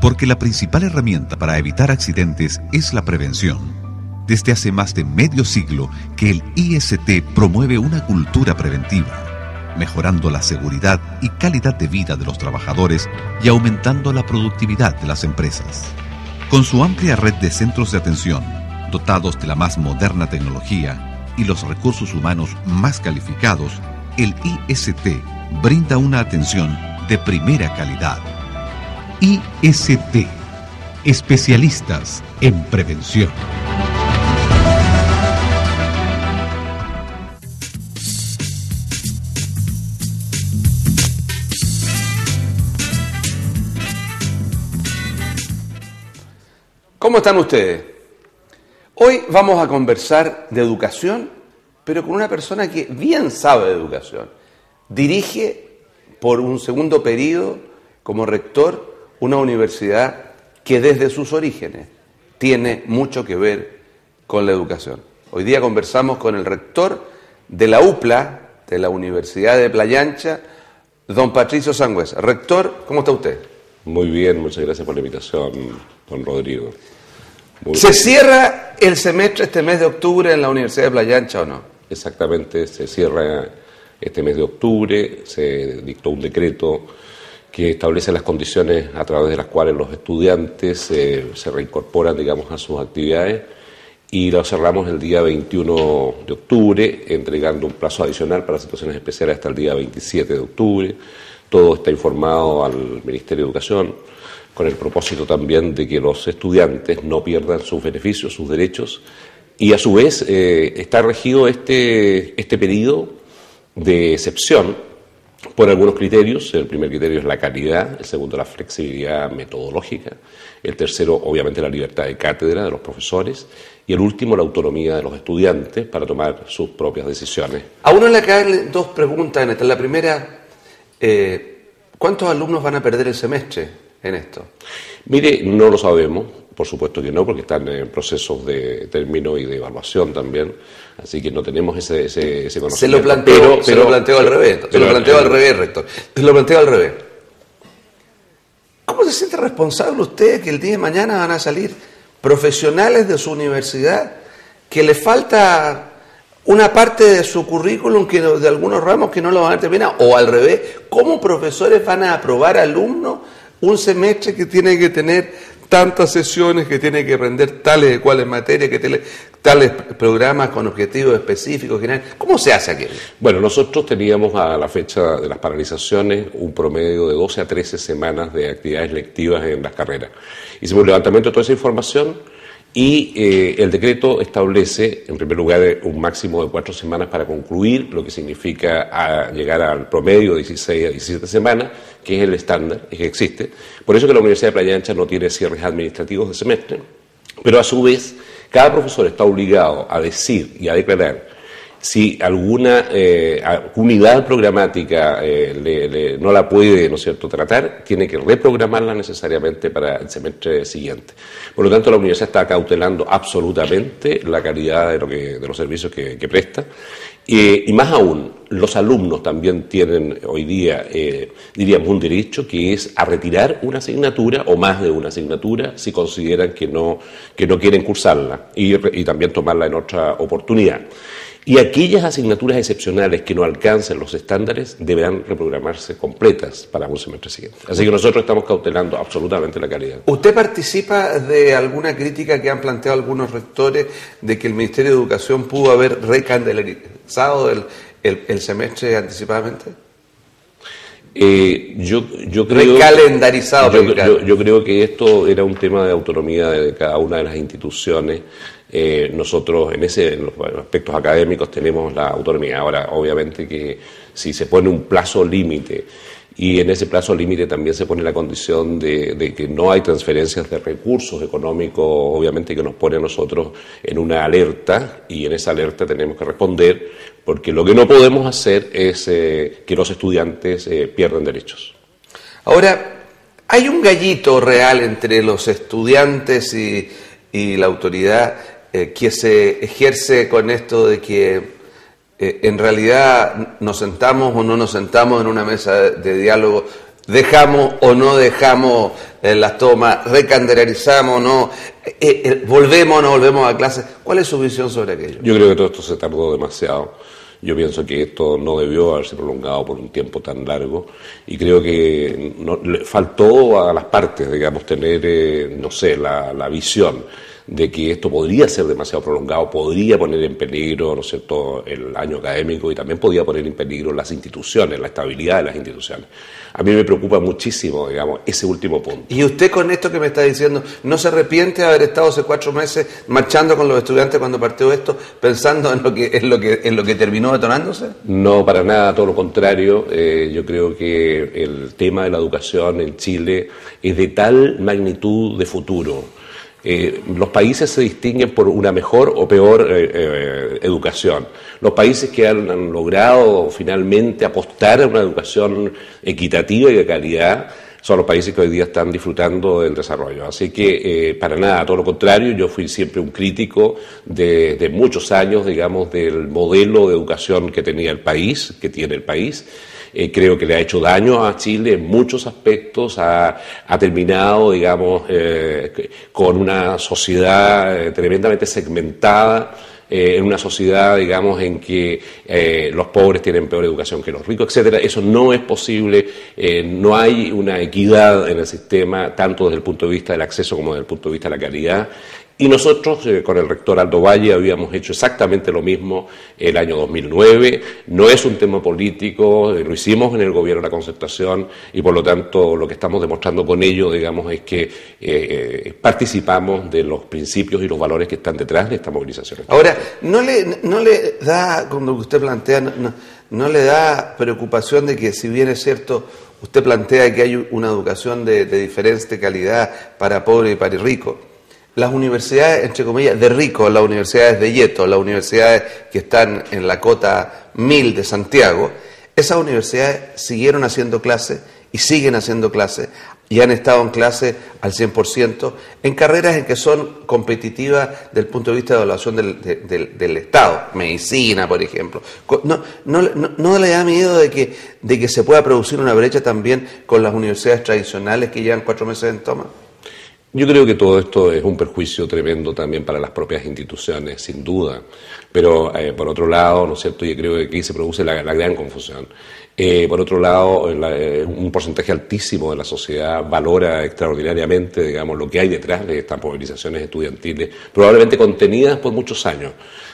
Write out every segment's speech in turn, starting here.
Porque la principal herramienta para evitar accidentes es la prevención. Desde hace más de medio siglo que el IST promueve una cultura preventiva, mejorando la seguridad y calidad de vida de los trabajadores y aumentando la productividad de las empresas. Con su amplia red de centros de atención, dotados de la más moderna tecnología y los recursos humanos más calificados, el IST brinda una atención de primera calidad. IST, especialistas en prevención. ¿Cómo están ustedes? Hoy vamos a conversar de educación, pero con una persona que bien sabe de educación. Dirige por un segundo periodo como rector una universidad que desde sus orígenes tiene mucho que ver con la educación. Hoy día conversamos con el rector de la UPLA, de la Universidad de Playa Ancha, don Patricio Sangüesa. Rector, ¿cómo está usted? Muy bien, muchas gracias por la invitación, don Rodrigo. ¿Se cierra el semestre este mes de octubre en la Universidad de Playa Ancha o no? Exactamente, se cierra este mes de octubre, se dictó un decreto que establece las condiciones a través de las cuales los estudiantes se reincorporan, digamos, a sus actividades, y lo cerramos el día 21 de octubre, entregando un plazo adicional para situaciones especiales hasta el día 27 de octubre. Todo está informado al Ministerio de Educación, con el propósito también de que los estudiantes no pierdan sus beneficios, sus derechos, y a su vez está regido este periodo de excepción por algunos criterios. El primer criterio es la calidad, el segundo la flexibilidad metodológica, el tercero obviamente la libertad de cátedra de los profesores y el último la autonomía de los estudiantes para tomar sus propias decisiones. A uno le caen dos preguntas en esta. La primera, ¿cuántos alumnos van a perder el semestre en esto? Mire, no lo sabemos, por supuesto que no, porque están en procesos de término y de evaluación también, así que no tenemos ese conocimiento. Se lo planteo al revés, rector. Se lo planteo al revés. ¿Cómo se siente responsable usted que el día de mañana van a salir profesionales de su universidad que le falta una parte de su currículum, de algunos ramos que no lo van a terminar? O al revés, ¿cómo profesores van a aprobar alumnos un semestre que tiene que tener tantas sesiones, que tiene que render tales y cuales materias, que tiene tales programas con objetivos específicos generales? ¿Cómo se hace aquello? Bueno, nosotros teníamos a la fecha de las paralizaciones un promedio de 12 a 13 semanas de actividades lectivas en las carreras. Hicimos un levantamiento de toda esa información y el decreto establece, en primer lugar, un máximo de 4 semanas para concluir, lo que significa llegar al promedio de 16 a 17 semanas, que es el estándar que existe. Por eso que la Universidad de Playa Ancha no tiene cierres administrativos de semestre, pero a su vez cada profesor está obligado a decir y a declarar si alguna unidad programática no la puede, ¿no es cierto?, tratar, tiene que reprogramarla necesariamente para el semestre siguiente. Por lo tanto, la universidad está cautelando absolutamente la calidad de los servicios que presta. Y más aún, los alumnos también tienen hoy día, diríamos, un derecho, que es a retirar una asignatura o más de una asignatura si consideran que no quieren cursarla y también tomarla en otra oportunidad. Y aquellas asignaturas excepcionales que no alcancen los estándares deberán reprogramarse completas para un semestre siguiente. Así que nosotros estamos cautelando absolutamente la calidad. ¿Usted participa de alguna crítica que han planteado algunos rectores de que el Ministerio de Educación pudo haber recalendarizado el semestre anticipadamente? Yo creo recalendarizado. Yo creo que esto era un tema de autonomía de cada una de las instituciones. Nosotros en los aspectos académicos tenemos la autonomía. Ahora, obviamente que si se pone un plazo límite y en ese plazo límite también se pone la condición de que no hay transferencias de recursos económicos, obviamente que nos pone a nosotros en una alerta, y en esa alerta tenemos que responder, porque lo que no podemos hacer es que los estudiantes pierdan derechos. Ahora, hay un gallito real entre los estudiantes y la autoridad que se ejerce con esto de que en realidad nos sentamos o no nos sentamos en una mesa de diálogo ¿Dejamos o no dejamos las tomas? ¿Recandelarizamos o no? ¿Volvemos o no volvemos a clases? ¿Cuál es su visión sobre aquello? Yo creo que todo esto se tardó demasiado. Yo pienso que esto no debió haberse prolongado por un tiempo tan largo y creo que le faltó a las partes, digamos, tener, no sé, la visión de que esto podría ser demasiado prolongado, podría poner en peligro, ¿no es cierto?, el año académico y también podía poner en peligro las instituciones, la estabilidad de las instituciones. A mí me preocupa muchísimo, digamos, ese último punto. ¿Y usted con esto que me está diciendo, no se arrepiente de haber estado hace 4 meses marchando con los estudiantes cuando partió esto, pensando en lo que terminó detonándose? No, para nada, todo lo contrario. Yo creo que el tema de la educación en Chile es de tal magnitud de futuro. Los países se distinguen por una mejor o peor educación. Los países que han logrado finalmente apostar a una educación equitativa y de calidad son los países que hoy día están disfrutando del desarrollo. Así que, para nada, todo lo contrario, yo fui siempre un crítico de muchos años, digamos, del modelo de educación que tenía el país, que tiene el país. Creo que le ha hecho daño a Chile en muchos aspectos, ha terminado, digamos, con una sociedad tremendamente segmentada, en una sociedad, digamos, en que los pobres tienen peor educación que los ricos, etcétera. Eso no es posible, no hay una equidad en el sistema, tanto desde el punto de vista del acceso como desde el punto de vista de la calidad. Y nosotros, con el rector Aldo Valle, habíamos hecho exactamente lo mismo el año 2009. No es un tema político, lo hicimos en el gobierno de la Concertación y, por lo tanto, lo que estamos demostrando con ello, digamos, es que participamos de los principios y los valores que están detrás de esta movilización. Ahora, ¿no le da, cuando usted plantea, no le da preocupación de que, si bien es cierto, usted plantea que hay una educación de diferente calidad para pobre y para rico, las universidades, entre comillas, de ricos, las universidades de Yeto, las universidades que están en la cota 1000 de Santiago, esas universidades siguieron haciendo clases y siguen haciendo clases y han estado en clase al 100% en carreras en que son competitivas desde el punto de vista de evaluación del Estado, medicina, por ejemplo. ¿No le da miedo de que se pueda producir una brecha también con las universidades tradicionales que llevan 4 meses en toma? Yo creo que todo esto es un perjuicio tremendo también para las propias instituciones, sin duda. Pero, por otro lado, ¿no es cierto?, yo creo que aquí se produce la gran confusión. Por otro lado, un porcentaje altísimo de la sociedad valora extraordinariamente, digamos, lo que hay detrás de estas movilizaciones estudiantiles, probablemente contenidas por muchos años,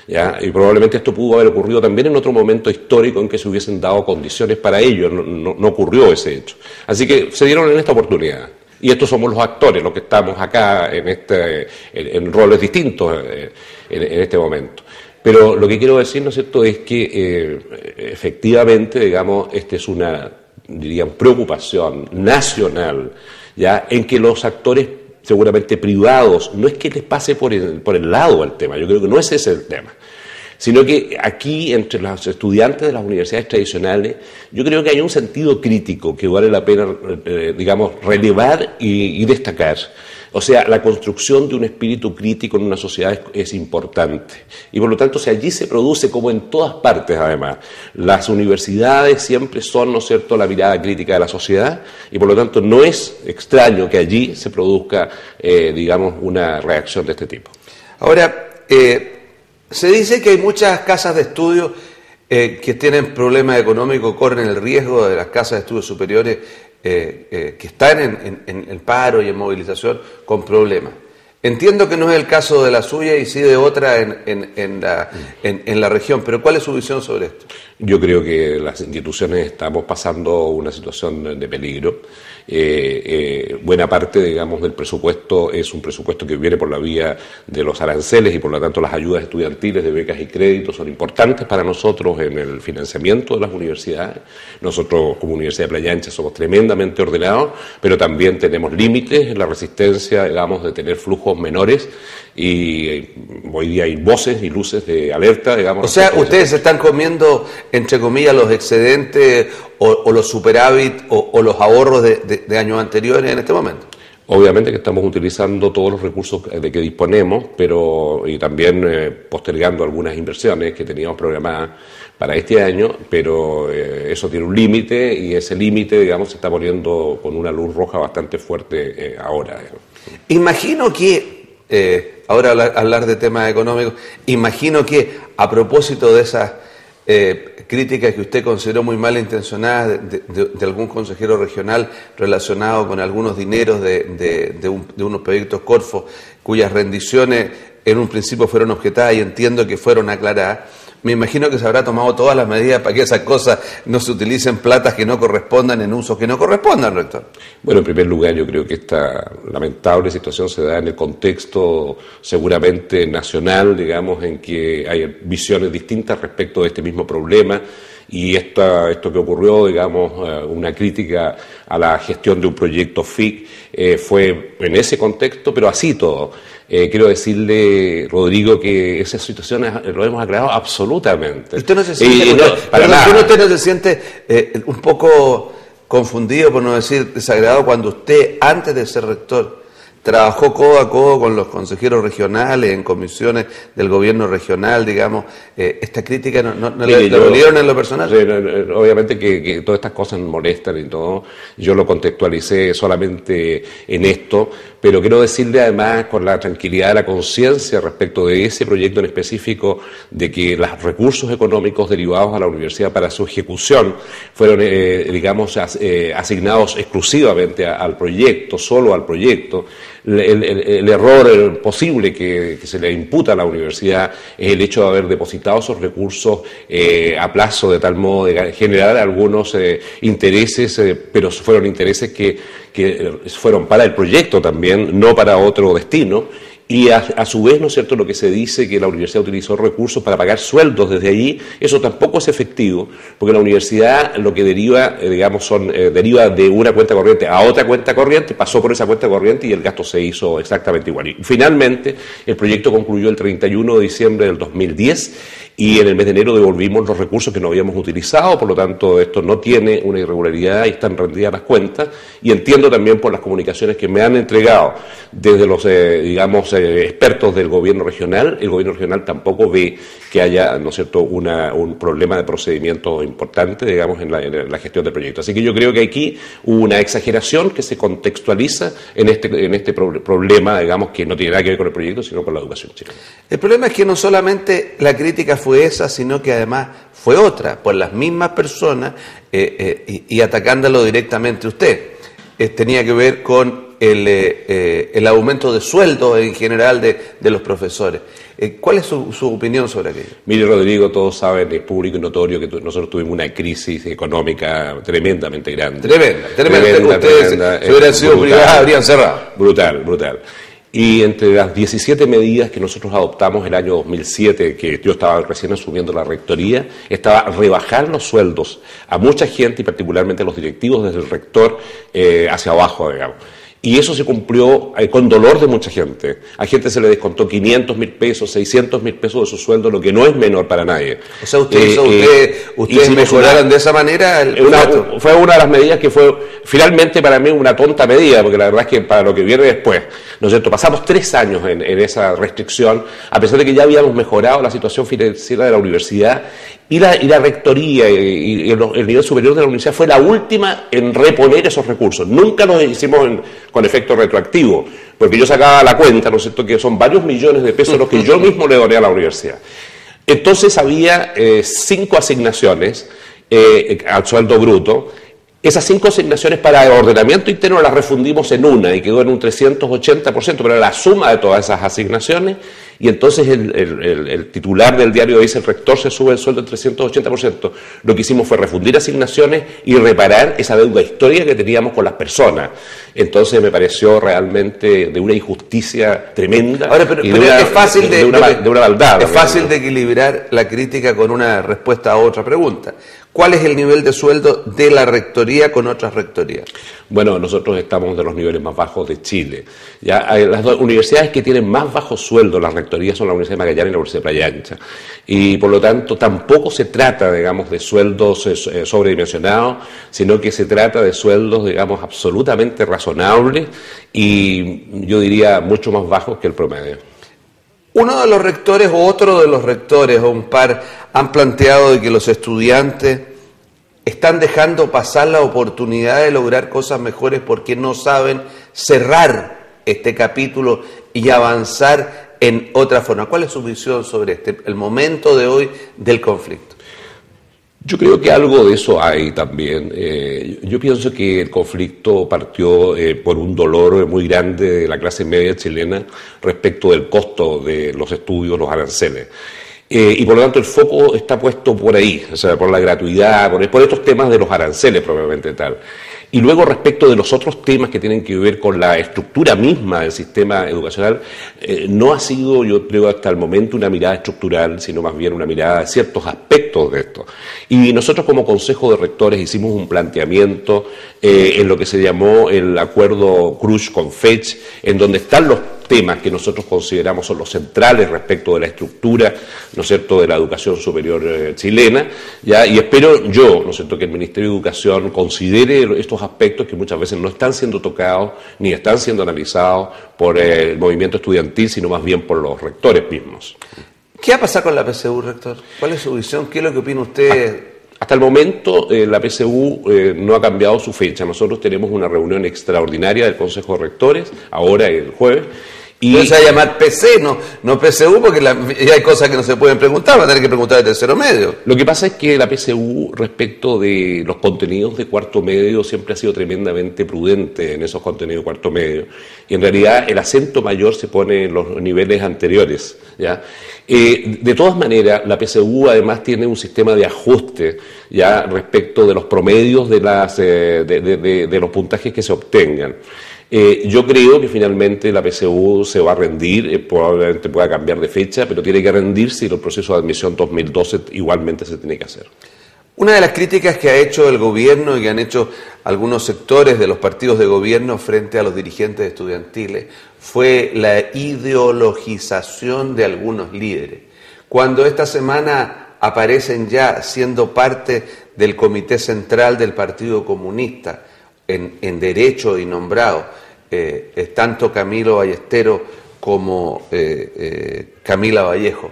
¿ya? Y probablemente esto pudo haber ocurrido también en otro momento histórico en que se hubiesen dado condiciones para ello. No ocurrió ese hecho. Así que se dieron en esta oportunidad. Y estos somos los actores, los que estamos acá en roles distintos en este momento. Pero lo que quiero decir, ¿no es cierto?, es que efectivamente, digamos, esta es una, diríamos, preocupación nacional, ¿ya?, en que los actores seguramente privados, no es que les pase por el lado al tema, yo creo que no es ese el tema, sino que aquí, entre los estudiantes de las universidades tradicionales, yo creo que hay un sentido crítico que vale la pena, digamos, relevar y destacar. O sea, la construcción de un espíritu crítico en una sociedad es importante. Y por lo tanto, si allí se produce, como en todas partes además, las universidades siempre son, ¿no es cierto?, la mirada crítica de la sociedad, y por lo tanto no es extraño que allí se produzca, digamos, una reacción de este tipo. Ahora, se dice que hay muchas casas de estudio que tienen problemas económicos, corren el riesgo de las casas de estudios superiores que están en el paro y en movilización con problemas. Entiendo que no es el caso de la suya y sí de otra en la región, pero ¿cuál es su visión sobre esto? Yo creo que las instituciones estamos pasando una situación de peligro. Buena parte, digamos, del presupuesto es un presupuesto que viene por la vía de los aranceles y por lo tanto las ayudas estudiantiles de becas y créditos son importantes para nosotros en el financiamiento de las universidades. Nosotros como Universidad de Playa Ancha somos tremendamente ordenados, pero también tenemos límites en la resistencia, digamos, de tener flujos menores y hoy día hay voces y luces de alerta, digamos. O sea, ustedes están comiendo, entre comillas, los excedentes o los superávit o los ahorros de años anteriores en este momento. Obviamente que estamos utilizando todos los recursos de que disponemos, y también postergando algunas inversiones que teníamos programadas para este año, pero eso tiene un límite y ese límite, digamos, se está poniendo con una luz roja bastante fuerte ahora. Imagino que, ahora hablar de temas económicos, imagino que a propósito de esas críticas que usted consideró muy malintencionadas de algún consejero regional relacionado con algunos dineros de unos proyectos Corfo, cuyas rendiciones en un principio fueron objetadas y entiendo que fueron aclaradas, me imagino que se habrá tomado todas las medidas para que esas cosas no se utilicen platas que no correspondan en usos que no correspondan, rector. Bueno, en primer lugar, yo creo que esta lamentable situación se da en el contexto seguramente nacional, digamos, en que hay visiones distintas respecto de este mismo problema. Y esto que ocurrió, digamos, una crítica a la gestión de un proyecto FIC, fue en ese contexto, pero así todo. Quiero decirle, Rodrigo, que esas situaciones lo hemos aclarado absolutamente. ¿Usted no se siente, usted no se siente un poco confundido, por no decir desagradado, cuando usted, antes de ser rector, trabajó codo a codo con los consejeros regionales, en comisiones del gobierno regional, digamos? ¿Esta crítica no le dolieron en lo personal? Obviamente que todas estas cosas molestan y todo. Yo lo contextualicé solamente en esto, pero quiero decirle además con la tranquilidad de la conciencia respecto de ese proyecto en específico, de que los recursos económicos derivados a la universidad para su ejecución fueron, digamos, asignados exclusivamente al proyecto, solo al proyecto. El error posible que se le imputa a la universidad es el hecho de haber depositado esos recursos a plazo, de tal modo de generar algunos intereses, pero fueron intereses que fueron para el proyecto también, no para otro destino. Y a su vez, ¿no es cierto?, lo que se dice que la universidad utilizó recursos para pagar sueldos desde allí, eso tampoco es efectivo, porque la universidad lo que deriva, digamos, deriva de una cuenta corriente a otra cuenta corriente, pasó por esa cuenta corriente y el gasto se hizo exactamente igual. Y finalmente, el proyecto concluyó el 31 de diciembre del 2010 y en el mes de enero devolvimos los recursos que no habíamos utilizado, por lo tanto esto no tiene una irregularidad y están rendidas las cuentas, y entiendo también por las comunicaciones que me han entregado desde los, digamos, expertos del gobierno regional, el gobierno regional tampoco ve que haya, ¿no es cierto?, un problema de procedimiento importante, digamos, en la gestión del proyecto. Así que yo creo que aquí hubo una exageración que se contextualiza en este problema, digamos, que no tiene nada que ver con el proyecto, sino con la educación chilena. El problema es que no solamente la crítica fue esa, sino que además fue otra, por las mismas personas y atacándolo directamente usted. Tenía que ver con el aumento de sueldos en general de los profesores. ¿Cuál es su opinión sobre aquello? Mire, Rodrigo, todos saben, es público y notorio que nosotros tuvimos una crisis económica tremendamente grande. Tremenda. Ustedes, si hubieran sido privadas, habrían cerrado. Brutal. Y entre las 17 medidas que nosotros adoptamos el año 2007, que yo estaba recién asumiendo la rectoría, estaba rebajar los sueldos a mucha gente y particularmente a los directivos desde el rector hacia abajo, digamos. Y eso se cumplió con dolor de mucha gente. A gente se le descontó 500.000 pesos, 600.000 pesos de su sueldo, lo que no es menor para nadie. O sea, ustedes mejoraron de esa manera fue una de las medidas que fue finalmente para mí una tonta medida, porque la verdad es que para lo que viene después, ¿no es cierto?, pasamos 3 años en esa restricción, a pesar de que ya habíamos mejorado la situación financiera de la universidad, y la rectoría y el nivel superior de la universidad fue la última en reponer esos recursos. Nunca lo hicimos con efecto retroactivo, porque yo sacaba la cuenta, ¿no es cierto?, que son varios millones de pesos los que yo mismo le doné a la universidad. Entonces había 5 asignaciones al sueldo bruto. Esas 5 asignaciones para el ordenamiento interno las refundimos en una y quedó en un 380%, pero era la suma de todas esas asignaciones, y entonces el titular del diario dice: el rector se sube el sueldo en 380%. Lo que hicimos fue refundir asignaciones y reparar esa deuda histórica que teníamos con las personas. Entonces me pareció realmente de una injusticia tremenda. Ahora, pero es fácil de una maldad. Es fácil de equilibrar la crítica con una respuesta a otra pregunta. ¿Cuál es el nivel de sueldo de la rectoría con otras rectorías? Bueno, nosotros estamos de los niveles más bajos de Chile. Ya hay las universidades que tienen más bajos sueldos, las rectorías rectorías son la Universidad de Magallanes y la Universidad de Playa Ancha. Y por lo tanto tampoco se trata, digamos, de sueldos sobredimensionados, sino que se trata de sueldos, digamos, absolutamente razonables y yo diría mucho más bajos que el promedio. Uno de los rectores o otro de los rectores o un par han planteado de que los estudiantes están dejando pasar la oportunidad de lograr cosas mejores porque no saben cerrar este capítulo y avanzar en otra forma. ¿Cuál es su visión sobre el momento de hoy del conflicto? Yo creo que algo de eso hay también. Yo pienso que el conflicto partió por un dolor muy grande de la clase media chilena respecto del costo de los estudios, los aranceles. Y por lo tanto el foco está puesto por ahí, o sea, por la gratuidad, por estos temas de los aranceles probablemente tal. Y luego respecto de los otros temas que tienen que ver con la estructura misma del sistema educacional, no ha sido, yo creo, hasta el momento una mirada estructural, sino más bien una mirada de ciertos aspectos de esto. Y nosotros como Consejo de Rectores hicimos un planteamiento en lo que se llamó el acuerdo Cruz con Fech, en donde están los temas que nosotros consideramos son los centrales respecto de la estructura, ¿no es cierto?, de la educación superior chilena, ¿ya? Y espero yo, ¿no es cierto?, que el Ministerio de Educación considere estos aspectos que muchas veces no están siendo tocados ni están siendo analizados por el movimiento estudiantil, sino más bien por los rectores mismos. ¿Qué va a pasar con la PSU, rector? ¿Cuál es su visión? ¿Qué es lo que opina usted? Hasta el momento la PSU no ha cambiado su fecha. Nosotros tenemos una reunión extraordinaria del Consejo de Rectores, ahora el jueves. Y se va a llamar PC, no PSU, porque ya hay cosas que no se pueden preguntar, va a tener que preguntar de tercero medio. Lo que pasa es que la PSU, respecto de los contenidos de cuarto medio, siempre ha sido tremendamente prudente en esos contenidos de cuarto medio. Y en realidad el acento mayor se pone en los niveles anteriores, ¿ya? De todas maneras, la PSU además tiene un sistema de ajuste, ya, respecto de los promedios de los puntajes que se obtengan. Yo creo que finalmente la PSU se va a rendir, probablemente pueda cambiar de fecha, pero tiene que rendirse y el proceso de admisión 2012 igualmente se tiene que hacer. Una de las críticas que ha hecho el gobierno y que han hecho algunos sectores de los partidos de gobierno frente a los dirigentes estudiantiles fue la ideologización de algunos líderes. Cuando esta semana aparecen ya siendo parte del Comité Central del Partido Comunista, en derecho y nombrado, tanto Camilo Ballesteros como Camila Vallejo.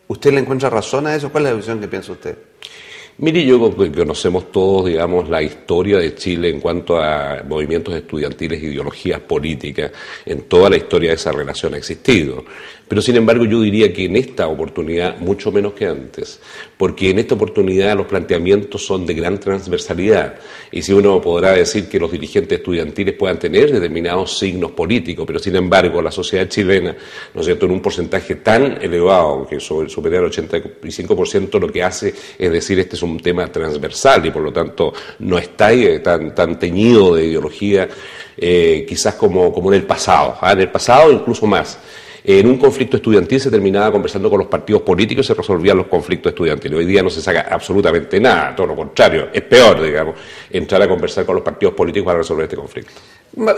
¿Usted le encuentra razón a eso? ¿Cuál es la visión que piensa usted? Mire, yo creo que conocemos todos, digamos, la historia de Chile en cuanto a movimientos estudiantiles e ideologías políticas. En toda la historia de esa relación ha existido. Pero, sin embargo, yo diría que en esta oportunidad, mucho menos que antes, porque en esta oportunidad los planteamientos son de gran transversalidad. Y si uno podrá decir que los dirigentes estudiantiles puedan tener determinados signos políticos, pero, sin embargo, la sociedad chilena, ¿no es cierto?, en un porcentaje tan elevado, que supera el 85%, lo que hace es decir, este es un tema transversal y, por lo tanto, no está tan teñido de ideología, quizás como en el pasado, en el pasado incluso más. En un conflicto estudiantil se terminaba conversando con los partidos políticos y se resolvían los conflictos estudiantiles. Hoy día no se saca absolutamente nada, todo lo contrario, es peor, digamos, entrar a conversar con los partidos políticos para resolver este conflicto.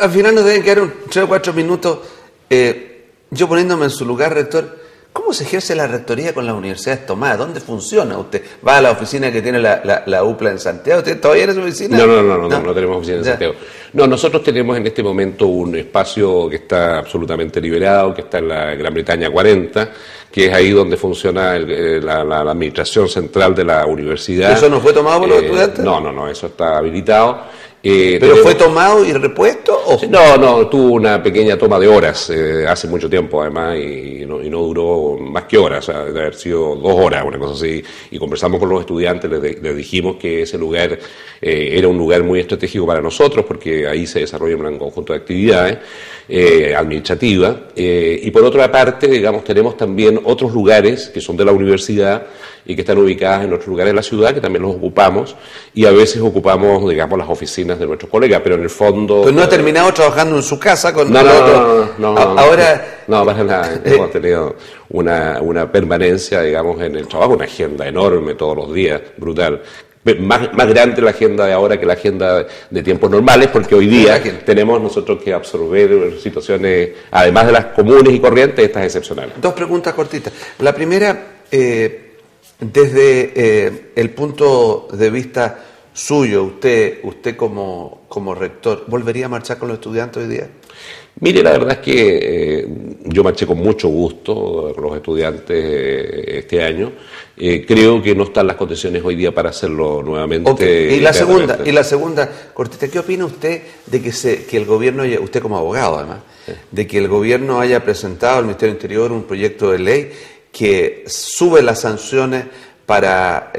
Al final nos deben quedar 3 o 4 minutos. Yo poniéndome en su lugar, rector, ¿cómo se ejerce la rectoría con las universidades tomadas? ¿Dónde funciona usted? ¿Va a la oficina que tiene la UPLA en Santiago? ¿Usted todavía en esa oficina? No tenemos oficina en Santiago. No, nosotros tenemos en este momento un espacio que está absolutamente liberado, que está en la Gran Bretaña 40, que es ahí donde funciona la administración central de la universidad. ¿Eso no fue tomado por los estudiantes? No, eso está habilitado. ¿Pero fue tomado y repuesto? ¿O? No, tuvo una pequeña toma de horas, hace mucho tiempo además, y no duró más que horas, o sea, debe haber sido 2 horas, una cosa así, y conversamos con los estudiantes, les dijimos que ese lugar era un lugar muy estratégico para nosotros, porque ahí se desarrolla un conjunto de actividades administrativas, y por otra parte, digamos, tenemos también otros lugares que son de la universidad, y que están ubicadas en otros lugares de la ciudad, que también los ocupamos, y a veces ocupamos, digamos, las oficinas de nuestros colegas, pero en el fondo... Pues no ha terminado trabajando en su casa con No, ahora... No, para nada, hemos tenido una permanencia, digamos, en el trabajo, una agenda enorme todos los días, brutal. más grande la agenda de ahora que la agenda de tiempos normales, porque hoy día tenemos nosotros que absorber situaciones, además de las comunes y corrientes, estas excepcionales. Dos preguntas cortitas. La primera, desde el punto de vista suyo, usted como rector, ¿volvería a marchar con los estudiantes hoy día? Mire, la verdad es que yo marché con mucho gusto con los estudiantes este año. Creo que no están las condiciones hoy día para hacerlo nuevamente. Okay. Y la segunda, cortita, ¿qué opina usted de que el gobierno, usted como abogado además, de que el gobierno haya presentado al Ministerio del Interior un proyecto de ley que sube las sanciones para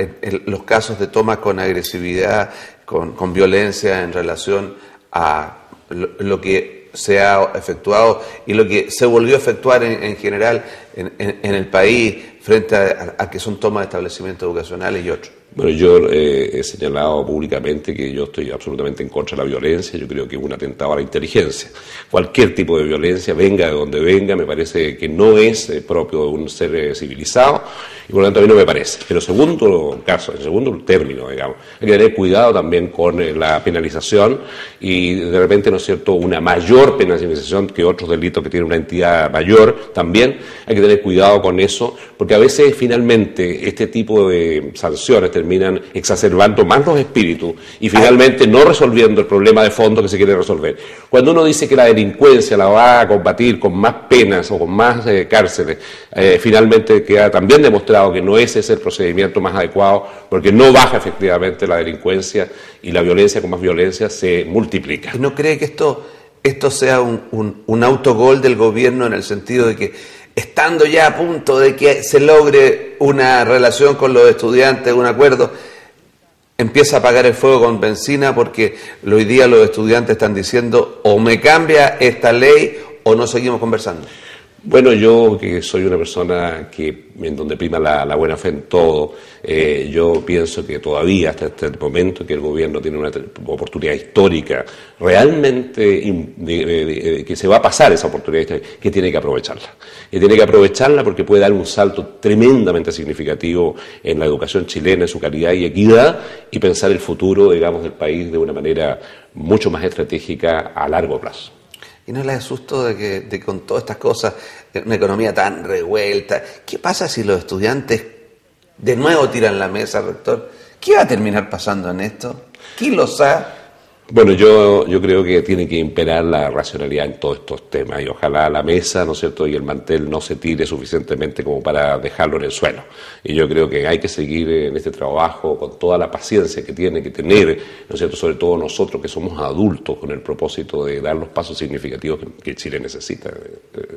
los casos de toma con agresividad, con violencia en relación a lo que se ha efectuado y lo que se volvió a efectuar en general en el país frente a que son tomas de establecimientos educacionales y otros? Bueno, yo he señalado públicamente que yo estoy absolutamente en contra de la violencia. Yo creo que es un atentado a la inteligencia. Cualquier tipo de violencia, venga de donde venga, me parece que no es propio de un ser civilizado y por lo tanto a mí no me parece. Pero en segundo término, digamos, hay que tener cuidado también con la penalización y de repente, ¿no es cierto?, una mayor penalización que otros delitos que tienen una entidad mayor también. Hay que tener cuidado con eso porque a veces finalmente este tipo de sanciones terminan exacerbando más los espíritus y finalmente no resolviendo el problema de fondo que se quiere resolver. Cuando uno dice que la delincuencia la va a combatir con más penas o con más cárceles, finalmente queda también demostrado que no es ese el procedimiento más adecuado porque no baja efectivamente la delincuencia y la violencia con más violencia se multiplica. ¿Y no cree que esto sea un autogol del gobierno en el sentido de que estando ya a punto de que se logre una relación con los estudiantes, un acuerdo, empieza a apagar el fuego con benzina porque hoy día los estudiantes están diciendo o me cambia esta ley o no seguimos conversando? Bueno, yo que soy una persona en donde prima la buena fe en todo, yo pienso que todavía hasta este momento que el gobierno tiene una oportunidad histórica, realmente que se va a pasar esa oportunidad histórica, que tiene que aprovecharla. Y tiene que aprovecharla porque puede dar un salto tremendamente significativo en la educación chilena, en su calidad y equidad, y pensar el futuro, digamos, del país de una manera mucho más estratégica a largo plazo. ¿Y no le da susto de que con todas estas cosas, una economía tan revuelta, qué pasa si los estudiantes de nuevo tiran la mesa, rector? ¿Qué va a terminar pasando en esto? ¿Quién lo sabe? Bueno, yo creo que tiene que imperar la racionalidad en todos estos temas y ojalá la mesa, ¿no es cierto?, y el mantel no se tire suficientemente como para dejarlo en el suelo. Y yo creo que hay que seguir en este trabajo con toda la paciencia que tiene que tener, ¿no es cierto?, sobre todo nosotros que somos adultos, con el propósito de dar los pasos significativos que Chile necesita.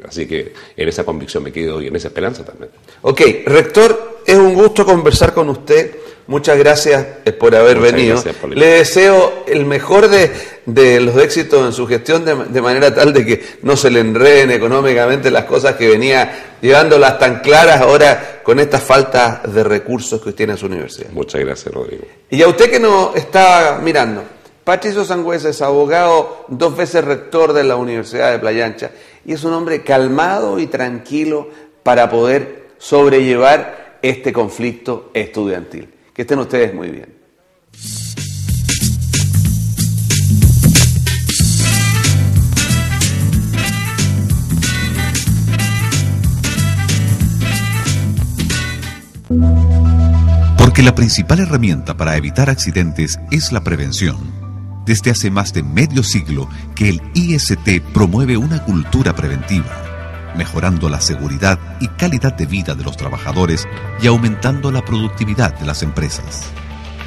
Así que en esa convicción me quedo y en esa esperanza también. Ok, rector, es un gusto conversar con usted. Muchas gracias por haber venido. Le deseo el mejor de los éxitos en su gestión de manera tal de que no se le enreden económicamente las cosas que venía llevándolas tan claras ahora con esta falta de recursos que tiene en su universidad. Muchas gracias, Rodrigo. Y a usted que nos está mirando, Patricio Sangüesa es abogado, 2 veces rector de la Universidad de Playa Ancha y es un hombre calmado y tranquilo para poder sobrellevar este conflicto estudiantil. Que estén ustedes muy bien. Porque la principal herramienta para evitar accidentes es la prevención. Desde hace más de medio siglo que el IST promueve una cultura preventiva, mejorando la seguridad y calidad de vida de los trabajadores y aumentando la productividad de las empresas.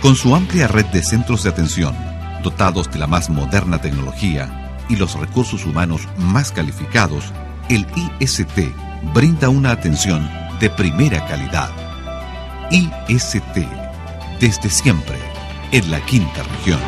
Con su amplia red de centros de atención, dotados de la más moderna tecnología y los recursos humanos más calificados, el IST brinda una atención de primera calidad. IST, desde siempre, en la Quinta Región.